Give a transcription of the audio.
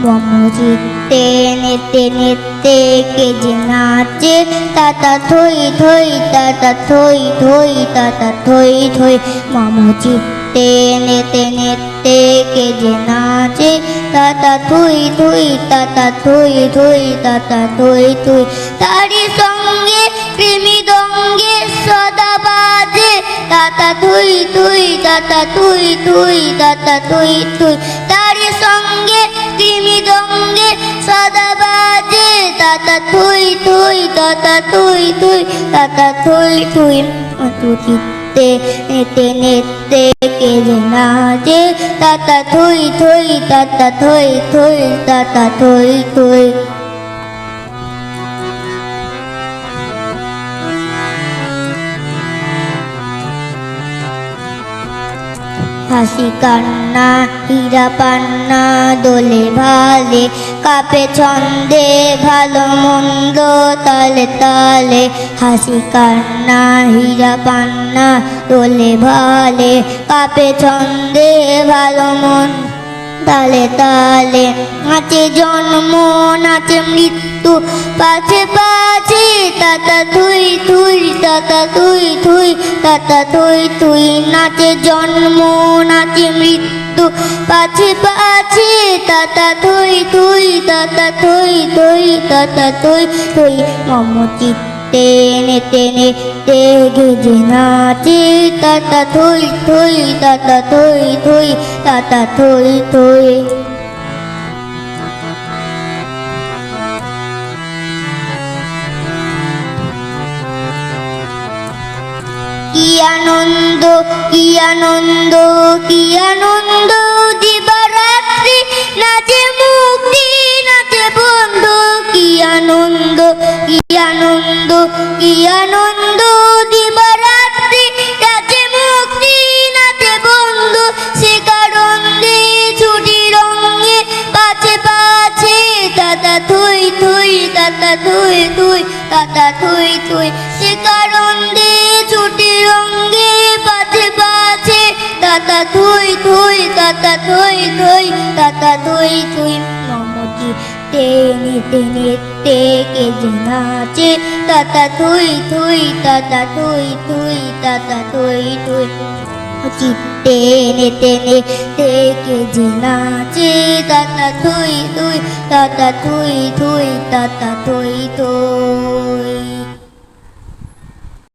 মমজিতে নেতে নেতে কে যে নাচে তাতা থই থই তাতা থই থই তাতা থই থই মমজিতে নেতে নেতে কে যে নাচে তাতা থই থই তাতা থই থই তাতা থই থই তারি সঙ্গে কৃমি দঙ্গে সদা বাজে তাতা থই থই তাতা থই থই তাতা থই থই তারি সঙ্গে কৃমি দঙ্গে সদা বাজে তাতা থই থই তাতা থই থই তাতা থই থই মধুচিত্তে নেতে নেতে কে যে নাচে তাতা থই থই তাতা থই থই তাতা থই থই হাসি কান্না হীরা পান্না দোলে ভালে কাপে ছন্দে ভালো মন্দ তালে তালে হাসি কান্না হীরা পান্না দোলে ভালে কাপে ছন্দে ভালো মন তালে তালে নাচে জন্ম নাচে মৃত্যু পাছে পাছে তাতা থুই থুই তাতা থুই থুই তাতা থুই থুই নাচে জন্ম নাচে মৃত্যু পাছে পাছে তাতা থুই থুই তাতা থুই থুই তাতা থুই থুই মমচিত্তে নেতে নেতে গেজে নাচে তাতা থুই থুই তাতা থুই থুই তাতা থুই থুই কি আনন্দ কি আনন্দ কি আনন্দ দিবারাত্রি নাচে মুক্তি নাচে বন্ধু কি আনন্দ কি আনন্দ কি আনন্দ দিবারাত্রি নাচে মুক্তি নাচে বন্ধু সে কারণে ছুটি রঙে পাছে পাছে তাতা থুই থুই তাতা থুই থুই তাতা থুই থুই সে কারণে ছুটি রঙে পাছে পাছে তাতা থুই থুই তাতা থুই থুই তাতা থুই থুই মমচিত্তে নেতে নেতে কে যে নাচে তাতা থুই থুই তাতা থুই থুই তাতা থুই থুই চিত্তে নেতে নেতে কে যে নাচে তাতা থুই থুই তাতা থুই থুই তাতা থুই থুই